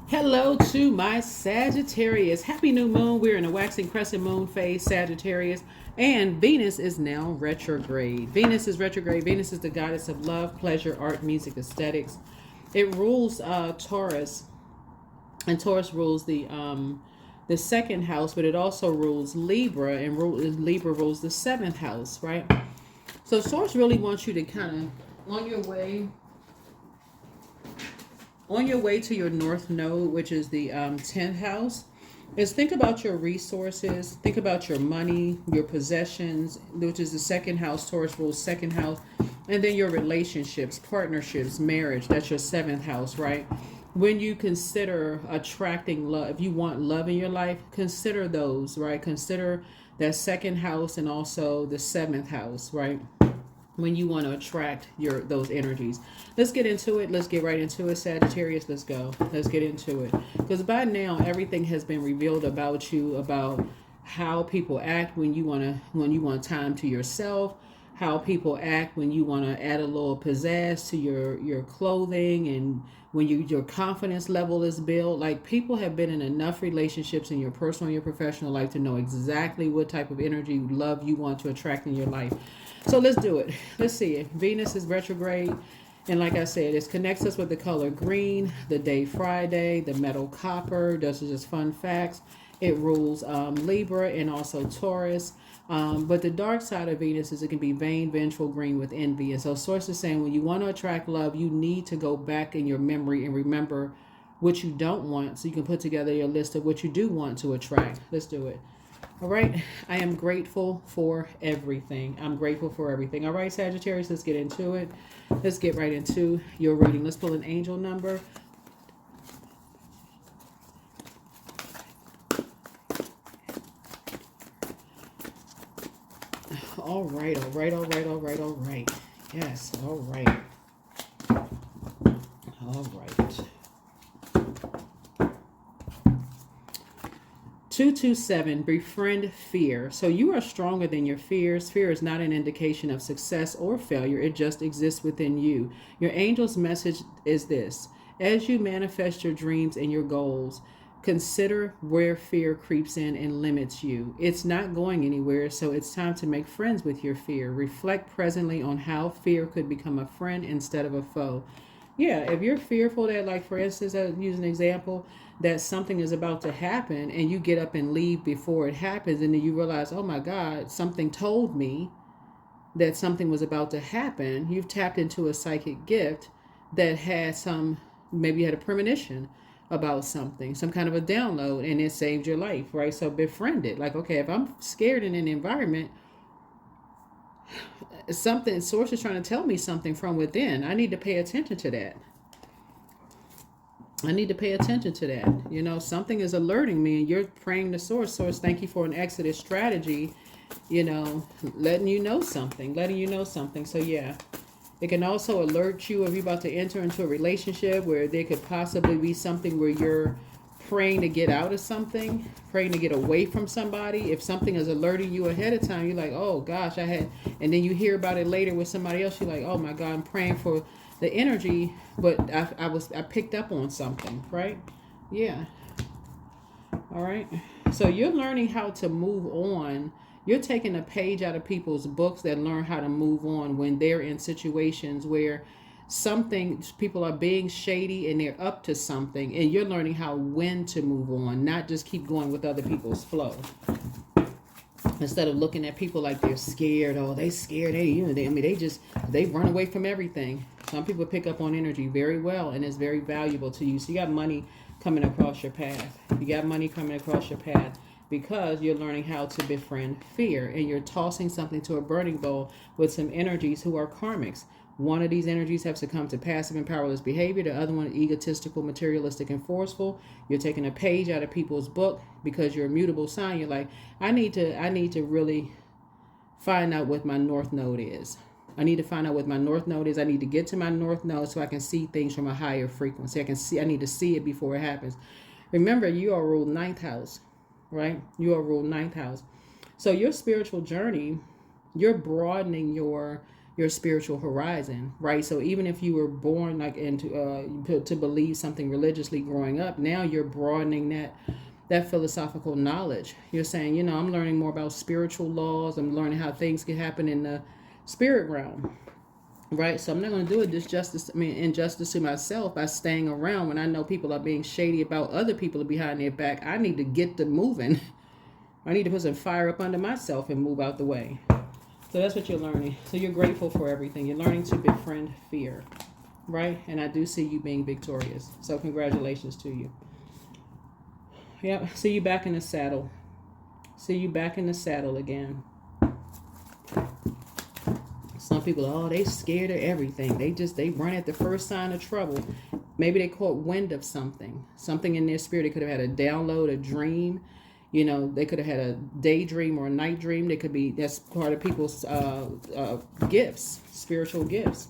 Hello to my Sagittarius. Happy new moon. We're in a waxing crescent moon phase, Sagittarius. And Venus is now retrograde. Venus is retrograde. Venus is the goddess of love, pleasure, art, music, aesthetics. It rules Taurus, and Taurus rules the second house, but it also rules Libra, and Libra rules the seventh house, right? So Taurus really wants you to kind of on your way to your north node, which is the 10th house, is think about your resources, think about your money, your possessions, which is the second house. Taurus rules second house. And then your relationships, partnerships, marriage, that's your seventh house, right? When you consider attracting love, if you want love in your life, consider those, right? Consider that second house and also the seventh house, right? When you want to attract those energies. Let's get into it. Let's get right into it, Sagittarius. Let's go. Let's get into it. Because by now everything has been revealed about you, about how people act when you want time to yourself, how people act when you want to add a little pizzazz to your clothing, and when your confidence level is built. Like, people have been in enough relationships in your personal and your professional life to know exactly what type of energy, love you want to attract in your life. So let's do it. Let's see it. Venus is retrograde. And like I said, it connects us with the color green, the day Friday, the metal copper. Those are just fun facts. It rules Libra and also Taurus. But the dark side of Venus is it can be vain, vengeful, green with envy. And so Source is saying when you want to attract love, you need to go back in your memory and remember what you don't want, so you can put together your list of what you do want to attract. Let's do it. All right. I am grateful for everything. I'm grateful for everything. All right, Sagittarius, let's get into it. Let's get right into your reading. Let's pull an angel number. All right, all right, all right, all right, all right. Yes, all right. All right. 227, befriend fear. So you are stronger than your fears. Fear is not an indication of success or failure. It just exists within you. Your angel's message is this: as you manifest your dreams and your goals, consider where fear creeps in and limits you. It's not going anywhere, so it's time to make friends with your fear. Reflect presently on how fear could become a friend instead of a foe. Yeah, if you're fearful that, like, for instance, I'll use an example, that something is about to happen and you get up and leave before it happens, and then you realize, oh my God, something told me that something was about to happen. You've tapped into a psychic gift that had maybe you had a premonition about something, some kind of a download, and it saved your life, right? So befriend it. Like, okay, if I'm scared in an environment, something, source is trying to tell me something from within. I need to pay attention to that. I need to pay attention to that. Something is alerting me, and you're praying to source. Source, thank you for an exodus strategy, letting you know something. So yeah, it can also alert you if you're about to enter into a relationship where there could possibly be something where you're praying to get out of something, praying to get away from somebody. If something is alerting you ahead of time, you're like, oh gosh, and then you hear about it later with somebody else, you're like, oh my God, I'm praying for the energy, but I picked up on something, right? Yeah. All right. So you're learning how to move on. You're taking a page out of people's books that learn how to move on when they're in situations where people are being shady and they're up to something, and you're learning when to move on, not just keep going with other people's flow. Instead of looking at people like they're scared, they scared, they run away from everything. Some people pick up on energy very well, and it's very valuable to you. So you got money coming across your path. Because you're learning how to befriend fear, and you're tossing something to a burning bowl with some energies who are karmics. One of these energies have succumbed to passive and powerless behavior. The other one, egotistical, materialistic, and forceful. You're taking a page out of people's book because you're a mutable sign. You're like, I need to really find out what my north node is. I need to get to my north node so I can see things from a higher frequency. I need to see it before it happens. Remember, you are ruled ninth house, right? You are ruled ninth house. So your spiritual journey, you're broadening your your spiritual horizon, right? So even if you were born like into to believe something religiously growing up, now you're broadening that philosophical knowledge. You're saying, you know, I'm learning more about spiritual laws. I'm learning how things can happen in the spirit realm, right? So I'm not going to do it injustice to myself by staying around when I know people are being shady about other people behind their back. I need to get them moving. I need to put some fire up under myself and move out the way. So that's what you're learning. So you're grateful for everything. You're learning to befriend fear, right? And I do see you being victorious. So congratulations to you. Yep. See you back in the saddle. See you back in the saddle again. Some people, oh, they scared of everything. They run at the first sign of trouble. Maybe they caught wind of something. Something in their spirit. They could have had a download, a dream. You know, they could have had a daydream or a night dream. They could be, that's part of people's gifts, spiritual gifts,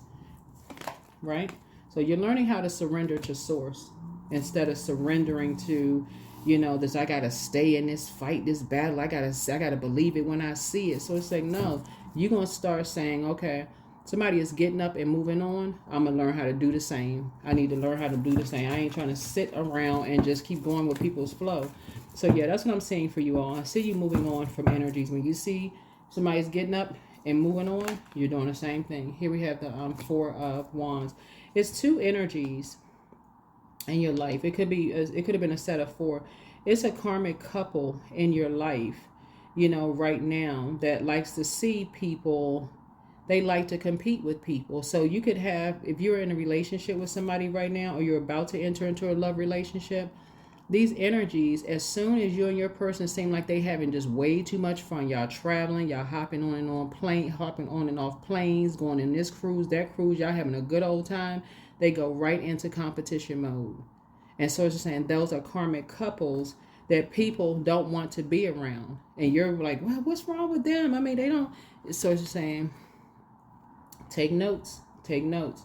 right? So you're learning how to surrender to source instead of surrendering to, you know, this, I got to stay in this fight, this battle. I got to believe it when I see it. So it's like, no, you're going to start saying, okay, somebody is getting up and moving on. I'm going to learn how to do the same. I need to learn how to do the same. I ain't trying to sit around and just keep going with people's flow. So yeah, that's what I'm saying for you all. I see you moving on from energies. When you see somebody's getting up and moving on, you're doing the same thing. Here we have the Four of Wands. It's two energies in your life. It could have been a set of four. It's a karmic couple in your life, you know, right now that likes to see people. They like to compete with people. So you could have, if you're in a relationship with somebody right now, or you're about to enter into a love relationship, these energies, as soon as you and your person seem like they having just way too much fun, y'all traveling, y'all hopping on and off planes, going in this cruise, that cruise, y'all having a good old time, they go right into competition mode. And so it's just saying those are karmic couples that people don't want to be around. And you're like, well, what's wrong with them? I mean, they don't. So it's just saying, take notes. Take notes.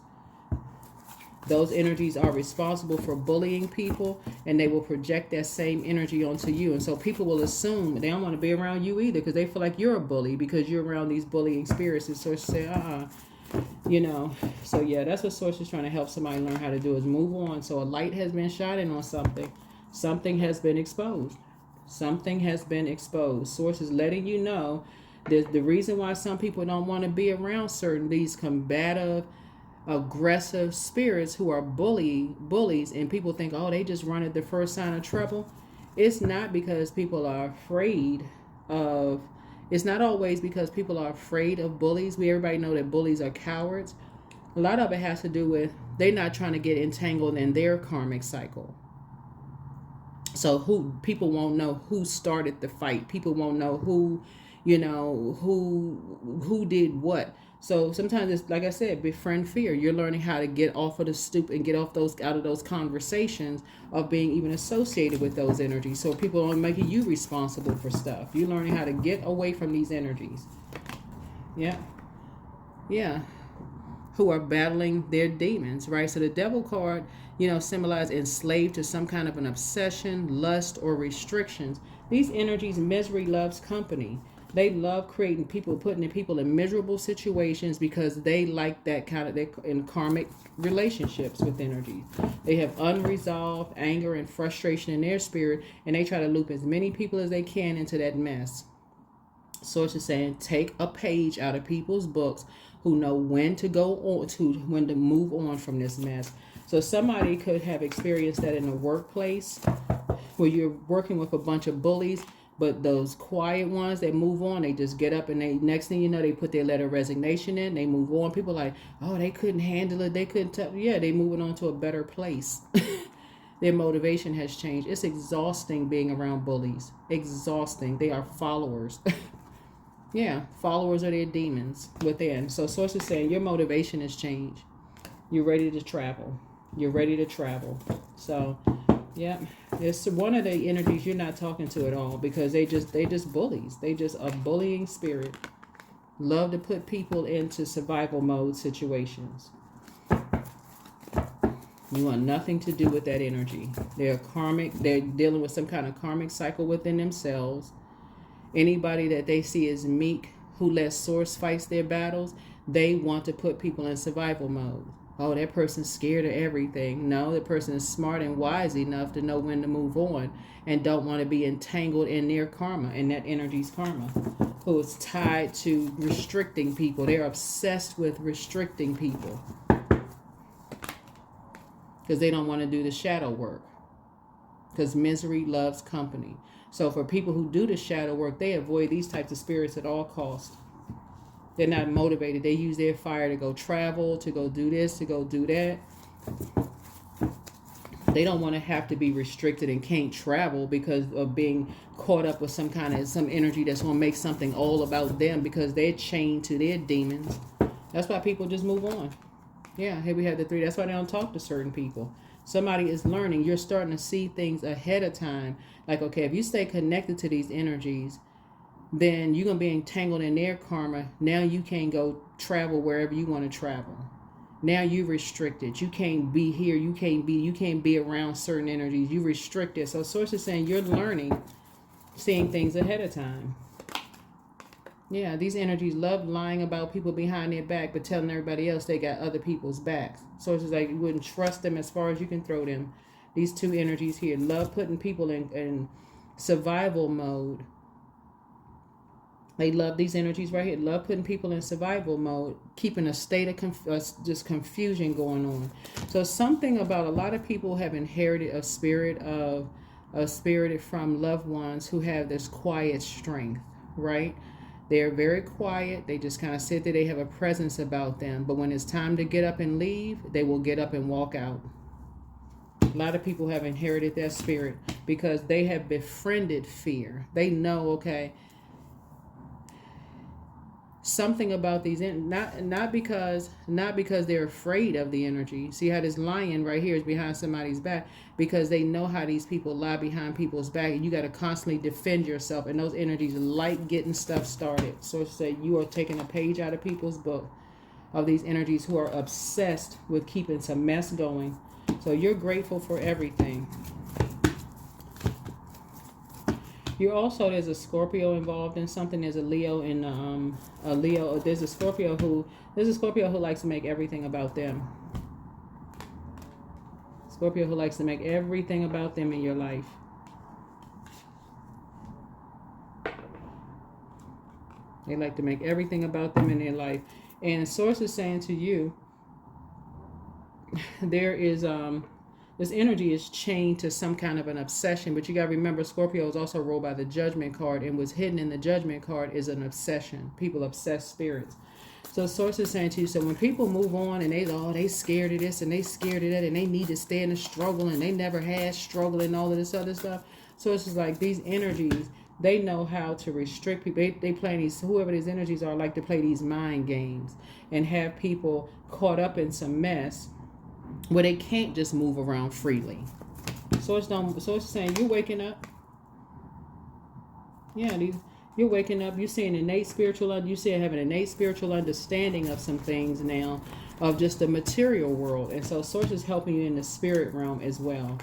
Those energies are responsible for bullying people, and they will project that same energy onto you. And so people will assume they don't want to be around you either because they feel like you're a bully because you're around these bullying spirits. And so say, you know. So yeah, that's what Source is trying to help somebody learn how to do, is move on. So a light has been shining on something. Something has been exposed. Something has been exposed. Source is letting you know that the reason why some people don't want to be around certain these combative, aggressive spirits who are bullies, and people think, oh, they just run at the first sign of trouble. It's not because people are afraid of, it's not always because people are afraid of bullies. Everybody know that bullies are cowards. A lot of it has to do with they're not trying to get entangled in their karmic cycle. So people won't know who started the fight. People won't know who, you know, who did what. So sometimes it's like I said, befriend fear. You're learning how to get off of the stoop and get out of those conversations of being even associated with those energies. So people aren't making you responsible for stuff. You're learning how to get away from these energies. Yeah. Yeah. Who are battling their demons, right? So the devil card, you know, symbolized enslaved to some kind of an obsession, lust, or restrictions. These energies, misery loves company. They love creating people, putting people in miserable situations because they like that kind of, in karmic relationships with energy. They have unresolved anger and frustration in their spirit, and they try to loop as many people as they can into that mess. So it's just saying, take a page out of people's books who know when to go on to, when to move on from this mess. So somebody could have experienced that in the workplace where you're working with a bunch of bullies, but those quiet ones that move on, they just get up and they, next thing you know, they put their letter of resignation in, they move on. People are like, oh, they couldn't handle it. They couldn't tell. Yeah, they moving on to a better place. Their motivation has changed. It's exhausting being around bullies. Exhausting. They are followers. Yeah, followers are their demons within. So Source is saying your motivation has changed. You're ready to travel. You're ready to travel. So, yeah, it's one of the energies you're not talking to at all because they just bullies. They just a bullying spirit. Love to put people into survival mode situations. You want nothing to do with that energy. They're karmic. They're dealing with some kind of karmic cycle within themselves. Anybody that they see as meek, who lets Source fight their battles, they want to put people in survival mode. Oh, that person's scared of everything. No, the person is smart and wise enough to know when to move on and don't want to be entangled in their karma, in that energy's karma, who is tied to restricting people. They're obsessed with restricting people because they don't want to do the shadow work, because misery loves company. So for people who do the shadow work, they avoid these types of spirits at all costs. They're not motivated. They use their fire to go travel, to go do this, to go do that. They don't want to have to be restricted and can't travel because of being caught up with some energy that's going to make something all about them, because they're chained to their demons. That's why people just move on. Yeah, here we have the 3. That's why they don't talk to certain people. Somebody is learning. You're starting to see things ahead of time. Like, okay, if you stay connected to these energies, then you're going to be entangled in their karma. Now you can't go travel wherever you want to travel. Now you're restricted. You can't be here. You can't be around certain energies. You're restricted. So Source is saying you're learning, seeing things ahead of time. Yeah, these energies love lying about people behind their back, but telling everybody else they got other people's backs. Source is like, you wouldn't trust them as far as you can throw them. These 2 energies here love putting people in survival mode. They love these energies right here. Love putting people in survival mode, keeping a state of just confusion going on. So something about a lot of people have inherited a spirit from loved ones who have this quiet strength, right? They're very quiet. They just kind of sit there. They have a presence about them. But when it's time to get up and leave, they will get up and walk out. A lot of people have inherited that spirit because they have befriended fear. They know, okay, something about these, not because they're afraid of the energy. See how this lion right here is behind somebody's back, because they know how these people lie behind people's back, and you got to constantly defend yourself, and those energies like getting stuff started. So say you are taking a page out of people's book, of these energies who are obsessed with keeping some mess going. So you're grateful for everything. You're also, there's a Scorpio involved in something. There's a Leo in a Leo. There's a Scorpio who likes to make everything about them. Scorpio who likes to make everything about them in your life. They like to make everything about them in their life. And Source is saying to you, there is this energy is chained to some kind of an obsession, but you got to remember Scorpio is also ruled by the Judgment card, and what's hidden in the Judgment card is an obsession. People obsess spirits. So Source is saying to you, so when people move on and they scared of this and they scared of that and they need to stay in the struggle and they never had struggle and all of this other stuff, so it's just like these energies, they know how to restrict people. They play these, whoever these energies are, like to play these mind games and have people caught up in some mess where they can't just move around freely. So it's saying you're waking up. Yeah, you're waking up. You're seeing innate spiritual. You see having innate spiritual understanding of some things now, of just the material world. And so Source is helping you in the spirit realm as well,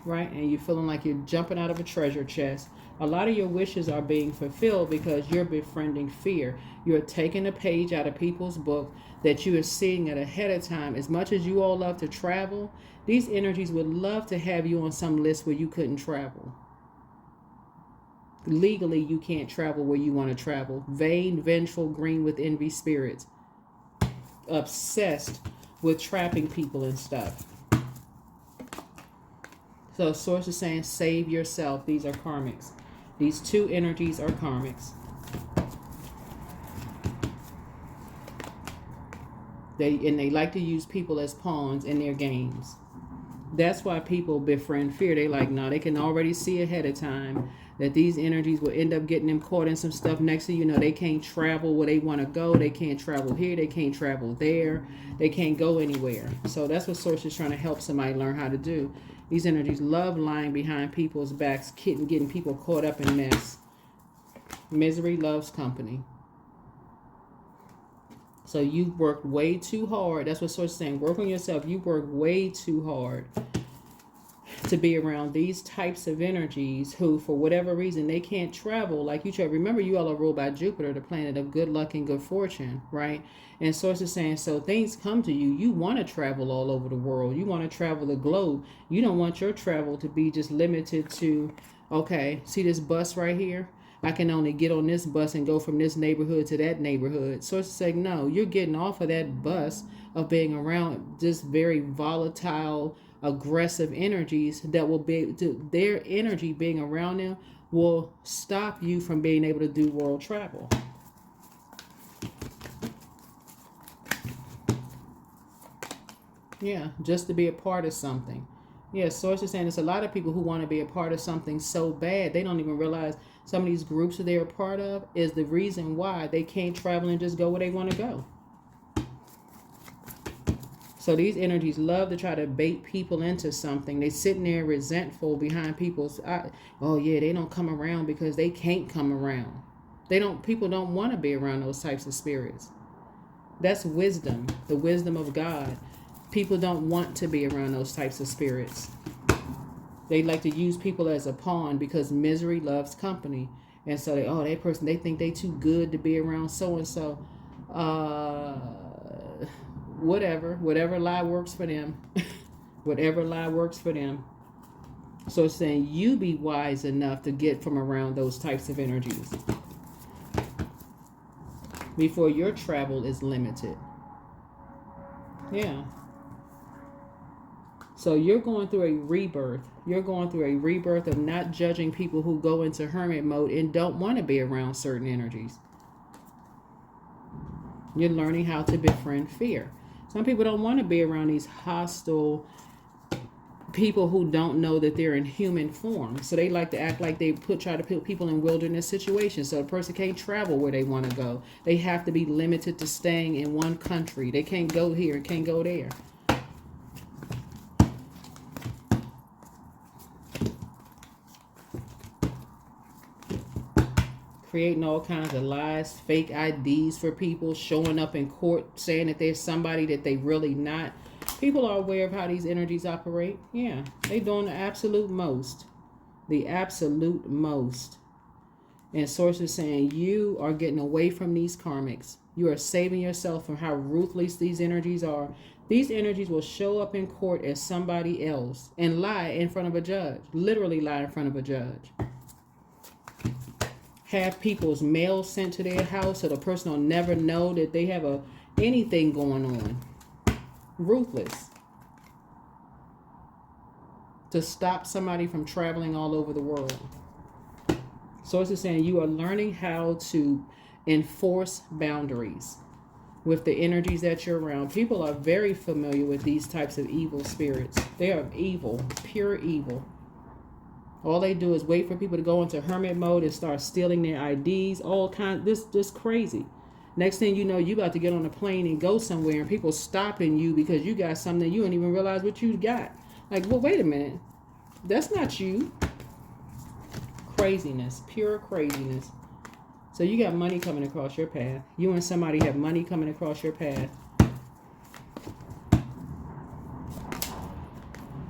right? And you're feeling like you're jumping out of a treasure chest. A lot of your wishes are being fulfilled because you're befriending fear. You're taking a page out of people's book that you are seeing it ahead of time. As much as you all love to travel, these energies would love to have you on some list where you couldn't travel. Legally, you can't travel where you want to travel. Vain, vengeful, green with envy spirits. Obsessed with trapping people and stuff. So Source is saying, save yourself. These are karmics. These 2 energies are karmics. They like to use people as pawns in their games. That's why people befriend fear. They like, no, they can already see ahead of time that these energies will end up getting them caught in some stuff. Next thing you know, they can't travel where they want to go. They can't travel here. They can't travel there. They can't go anywhere. So that's what Source is trying to help somebody learn how to do. These energies love lying behind people's backs, getting people caught up in mess. Misery loves company. So you worked way too hard. That's what Source is saying. Work on yourself. You work way too hard to be around these types of energies who, for whatever reason, they can't travel like you try. Remember, you all are ruled by Jupiter, the planet of good luck and good fortune, right? And Source is saying, so things come to you. You want to travel all over the world. You want to travel the globe. You don't want your travel to be just limited to, okay, see this bus right here? I can only get on this bus and go from this neighborhood to that neighborhood. Source is saying, no, you're getting off of that bus of being around just very volatile, aggressive energies that will be, their energy being around them will stop you from being able to do world travel. Yeah, just to be a part of something. Yeah, Source is saying there's a lot of people who want to be a part of something so bad they don't even realize some of these groups that they're a part of is the reason why they can't travel and just go where they want to go. So these energies love to try to bait people into something. They sitting there resentful behind people's, oh yeah, they don't come around because they can't come around. People don't want to be around those types of spirits. That's wisdom, the wisdom of God. People don't want to be around those types of spirits. They like to use people as a pawn because misery loves company. And so that person, they think they too good to be around so-and-so. Whatever lie works for them. Whatever lie works for them. So it's saying you be wise enough to get from around those types of energies before your travel is limited. Yeah. So you're going through a rebirth. You're going through a rebirth of not judging people who go into hermit mode and don't want to be around certain energies. You're learning how to befriend fear. Some people don't want to be around these hostile people who don't know that they're in human form. So they like to act like they try to put people in wilderness situations. So a person can't travel where they want to go. They have to be limited to staying in one country. They can't go here, can't go there. Creating all kinds of lies, fake IDs for people, showing up in court saying that there's somebody that they really not. People are aware of how these energies operate. Yeah, they doing the absolute most. The absolute most. And Source is saying you are getting away from these karmics. You are saving yourself from how ruthless these energies are. These energies will show up in court as somebody else and lie in front of a judge. Literally lie in front of a judge. Have people's mail sent to their house so the person will never know that they have anything going on. Ruthless. To stop somebody from traveling all over the world. Source is saying you are learning how to enforce boundaries with the energies that you're around. People are very familiar with these types of evil spirits. They are evil, pure evil. All they do is wait for people to go into hermit mode and start stealing their IDs, all kinds. This crazy. Next thing you know, you about to get on a plane and go somewhere, and people stopping you because you got something you don't even realize what you got. Like, well, wait a minute, that's not you. Craziness, pure craziness. So you got money coming across your path. You and somebody have money coming across your path.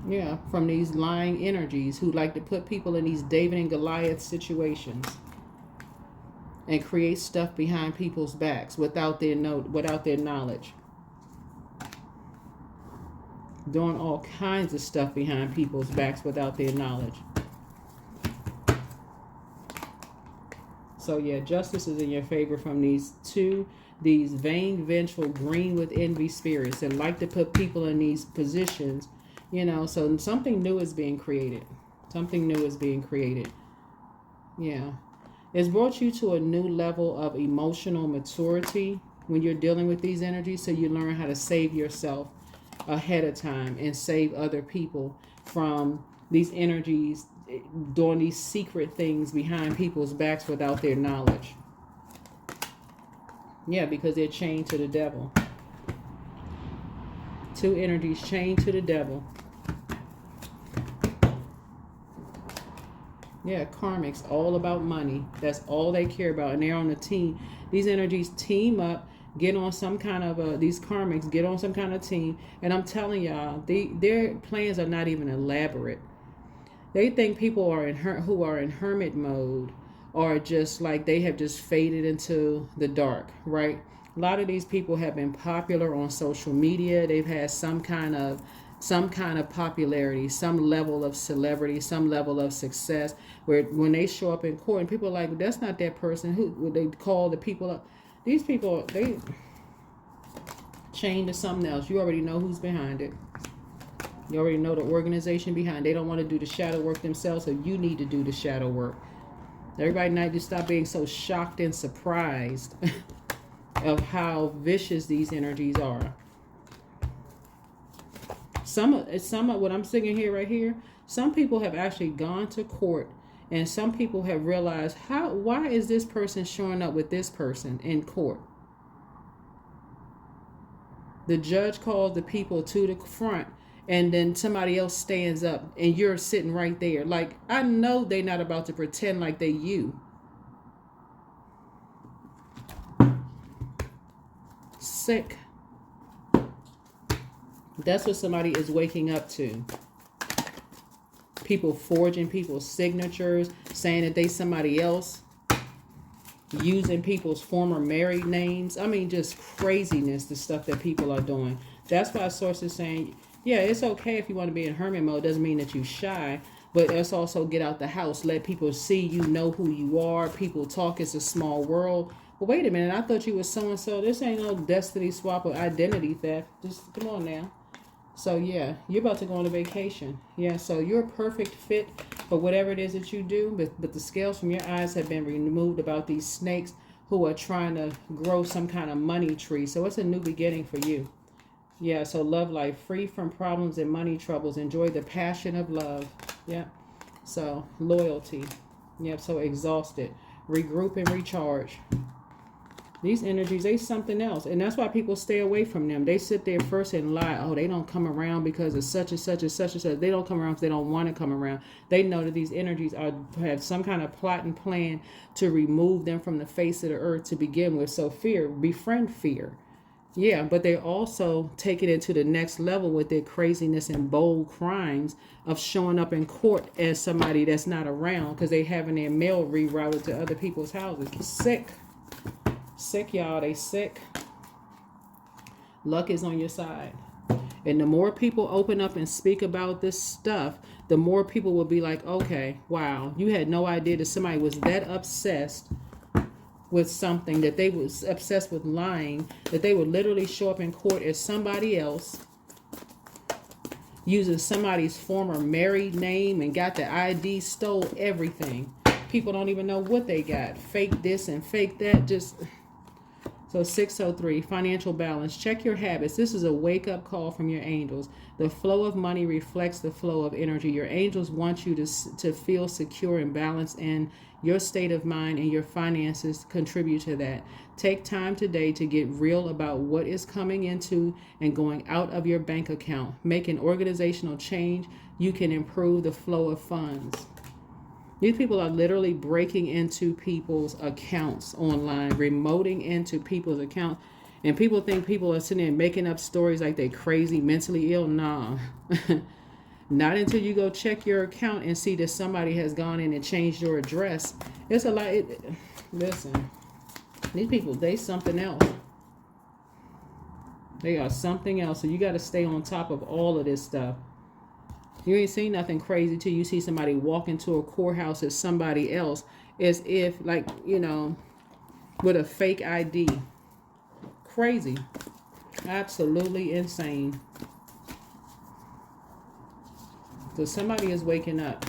Yeah, from these lying energies who like to put people in these David and Goliath situations and create stuff behind people's backs without their knowledge. Doing all kinds of stuff behind people's backs without their knowledge. So yeah, justice is in your favor from these vain, vengeful, green with envy spirits that like to put people in these positions. So something new is being created. Something new is being created. Yeah. It's brought you to a new level of emotional maturity when you're dealing with these energies. So you learn how to save yourself ahead of time and save other people from these energies doing these secret things behind people's backs without their knowledge. Yeah, because they're chained to the devil. Two energies chained to the devil. Yeah, karmics, all about money. That's all they care about. And they're on the team. These energies team up, get on some kind of, these karmics get on some kind of team. And I'm telling y'all, their plans are not even elaborate. They think people are who are in hermit mode are just like they have just faded into the dark, right? A lot of these people have been popular on social media. They've had some kind of popularity, some level of celebrity, some level of success. Where when they show up in court, and people are like, "That's not that person." Who would they call the people up? These people, they chained to something else. You already know who's behind it. You already know the organization behind. They don't want to do the shadow work themselves, so you need to do the shadow work. Everybody need to stop being so shocked and surprised of how vicious these energies are. Some of what I'm singing here right here, some people have actually gone to court, and some people have realized why is this person showing up with this person in court? The judge calls the people to the front, and then somebody else stands up and you're sitting right there. Like, I know they're not about to pretend like they you. Sick. That's what somebody is waking up to. People forging people's signatures, saying that they somebody else, using people's former married names. I mean, just craziness, the stuff that people are doing. That's why Source is saying, yeah, it's okay if you want to be in hermit mode. Doesn't mean that you shy, but let's also get out the house. Let people see you, know who you are. People talk. It's a small world. But wait a minute, I thought you was so-and-so. This ain't no destiny swap or identity theft. Just come on now. So yeah, you're about to go on a vacation. Yeah, so you're a perfect fit for whatever it is that you do. But the scales from your eyes have been removed about these snakes who are trying to grow some kind of money tree. So it's a new beginning for you. Yeah, so love life, free from problems and money troubles. Enjoy the passion of love. Yeah. So loyalty. Yeah, so exhausted. Regroup and recharge. These energies, they something else. And that's why people stay away from them. They sit there first and lie. Oh, they don't come around because of such and such and such and such. They don't come around because they don't want to come around. They know that these energies have some kind of plot and plan to remove them from the face of the earth to begin with. So fear, befriend fear. Yeah, but they also take it into the next level with their craziness and bold crimes of showing up in court as somebody that's not around because they having their mail rerouted to other people's houses. Sick. Sick, y'all. They sick. Luck is on your side. And the more people open up and speak about this stuff, the more people will be like, okay, wow, you had no idea that somebody was that obsessed with something, that they was obsessed with lying, that they would literally show up in court as somebody else, using somebody's former married name and got the ID, stole everything. People don't even know what they got. Fake this and fake that. Just... So 603, financial balance. Check your habits. This is a wake-up call from your angels. The flow of money reflects the flow of energy. Your angels want you to feel secure and balanced, and your state of mind and your finances contribute to that. Take time today to get real about what is coming into and going out of your bank account. Make an organizational change. You can improve the flow of funds. These people are literally breaking into people's accounts online, remoting into people's accounts. And people think people are sitting there making up stories like they crazy, mentally ill. Nah. Not until you go check your account and see that somebody has gone in and changed your address. It's a lot. Listen, these people, they something else. They are something else. So you got to stay on top of all of this stuff. You ain't seen nothing crazy till you see somebody walk into a courthouse as somebody else, as if, like, with a fake ID. Crazy. Absolutely insane. So somebody is waking up.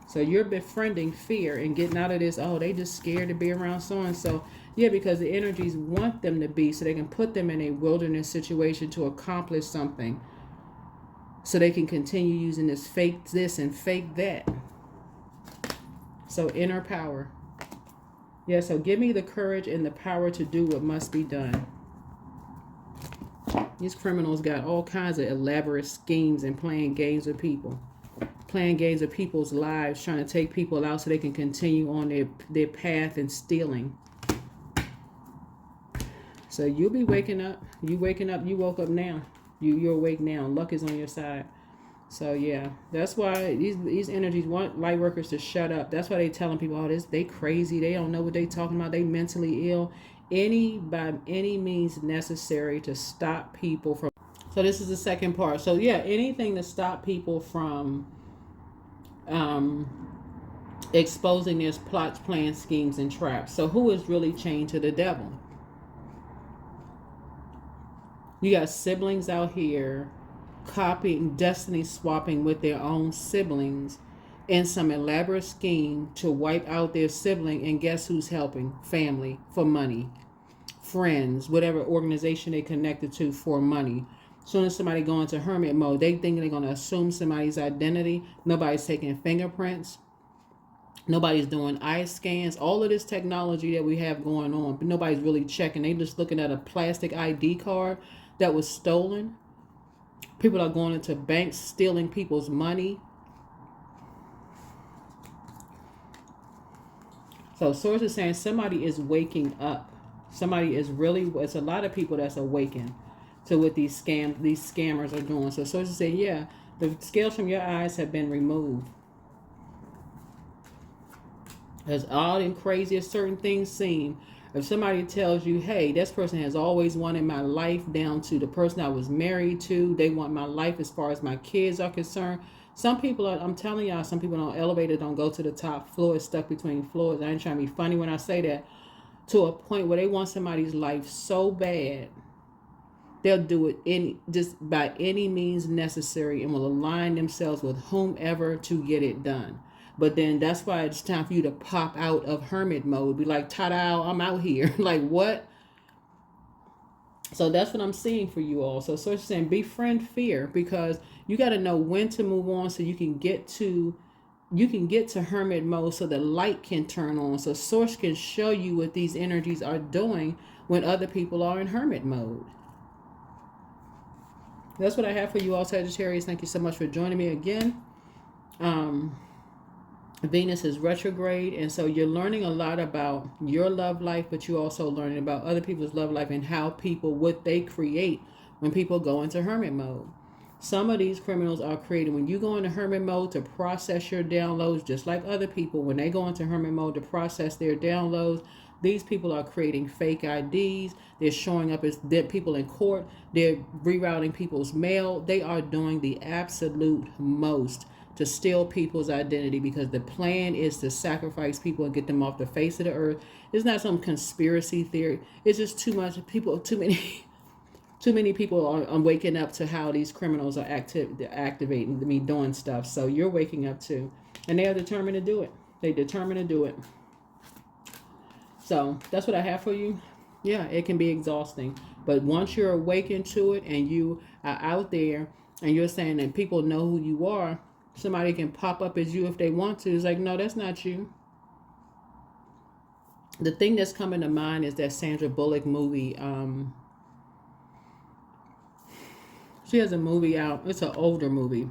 So you're befriending fear and getting out of this, oh, they just scared to be around so-and-so. Yeah, because the energies want them to be, so they can put them in a wilderness situation to accomplish something. So they can continue using this fake this and fake that. So inner power. Yeah, so give me the courage and the power to do what must be done. These criminals got all kinds of elaborate schemes and playing games with people. Playing games with people's lives, trying to take people out so they can continue on their path and stealing. So you'll be waking up. You waking up. You woke up now. You're awake now. Luck is on your side. So yeah, that's why these energies want light workers to shut up. That's why they telling people, oh, this they crazy. They don't know what they talking about. They mentally ill. By any means necessary to stop people from. So this is the second part. So yeah, anything to stop people from um, exposing their plots, plans, schemes, and traps. So who is really chained to the devil? You got siblings out here copying, destiny swapping with their own siblings in some elaborate scheme to wipe out their sibling. And guess who's helping? Family for money, friends, whatever organization they connected to for money. As soon as somebody go into hermit mode, they think they're going to assume somebody's identity. Nobody's taking fingerprints. Nobody's doing eye scans. All of this technology that we have going on, but nobody's really checking. They just looking at a plastic ID card that was stolen. People are going into banks, stealing people's money. So source is saying somebody is waking up. Somebody is really, it's a lot of people that's awakened to what these scammers are doing. So source is saying, yeah, the scales from your eyes have been removed. As odd and crazy as certain things seem, if somebody tells you, hey, this person has always wanted my life down to the person I was married to, they want my life as far as my kids are concerned. Some people are, I'm telling y'all, some people on elevators don't go to the top floor, it's stuck between floors. I ain't trying to be funny when I say that. To a point where they want somebody's life so bad, they'll do it just by any means necessary and will align themselves with whomever to get it done. But then that's why it's time for you to pop out of hermit mode. Be like, ta-da, I'm out here. Like, what? So that's what I'm seeing for you all. So Source is saying befriend fear, because you got to know when to move on so you can get to hermit mode so the light can turn on. So Source can show you what these energies are doing when other people are in hermit mode. That's what I have for you all, Sagittarius. Thank you so much for joining me again. Venus is retrograde, and so you're learning a lot about your love life, but you're also learning about other people's love life and how people, what they create when people go into hermit mode. Some of these criminals are created when you go into hermit mode to process your downloads, just like other people. When they go into hermit mode to process their downloads, these people are creating fake IDs. They're showing up as dead people in court. They're rerouting people's mail. They are doing the absolute most to steal people's identity, because the plan is to sacrifice people and get them off the face of the earth. It's not some conspiracy theory. It's just too many people are waking up to how these criminals are activating, doing stuff. So you're waking up too, and they are determined to do it. They determined to do it. So that's what I have for you. Yeah, it can be exhausting, but once you're awakened to it and you are out there and you're saying that people know who you are, somebody can pop up as you if they want to. It's like, no, that's not you. The thing that's coming to mind is that Sandra Bullock movie. She has a movie out. It's an older movie.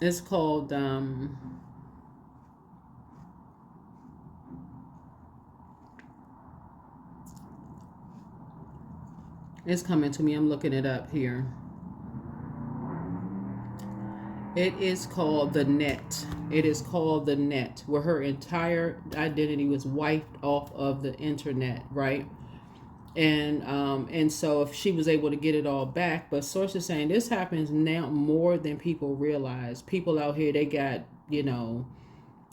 It's called it's coming to me. I'm looking it up here. It is called The Net. It is called The Net, where her entire identity was wiped off of the internet, right? And so if she was able to get it all back, but sources saying this happens now more than people realize. People out here, they got,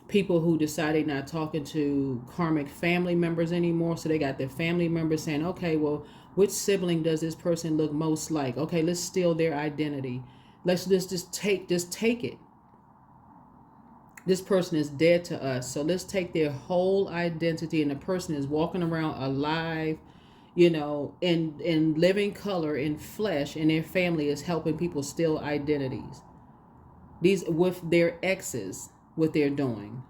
people who decide they're not talking to karmic family members anymore. So they got their family members saying, okay, well, which sibling does this person look most like? Okay, let's steal their identity. Let's just take it. This person is dead to us, so let's take their whole identity, and the person is walking around alive, in living color, in flesh, and their family is helping people steal identities. These with their exes, what they're doing.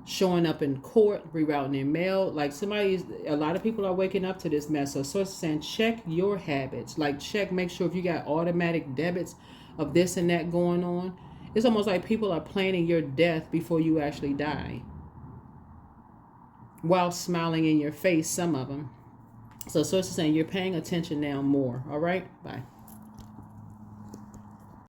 Showing up in court, rerouting their mail. Like a lot of people are waking up to this mess. So sources saying, check your habits. Like make sure if you got automatic debits of this and that going on. It's almost like people are planning your death before you actually die. while smiling in your face, some of them. So Source is saying you're paying attention now more. All right? Bye.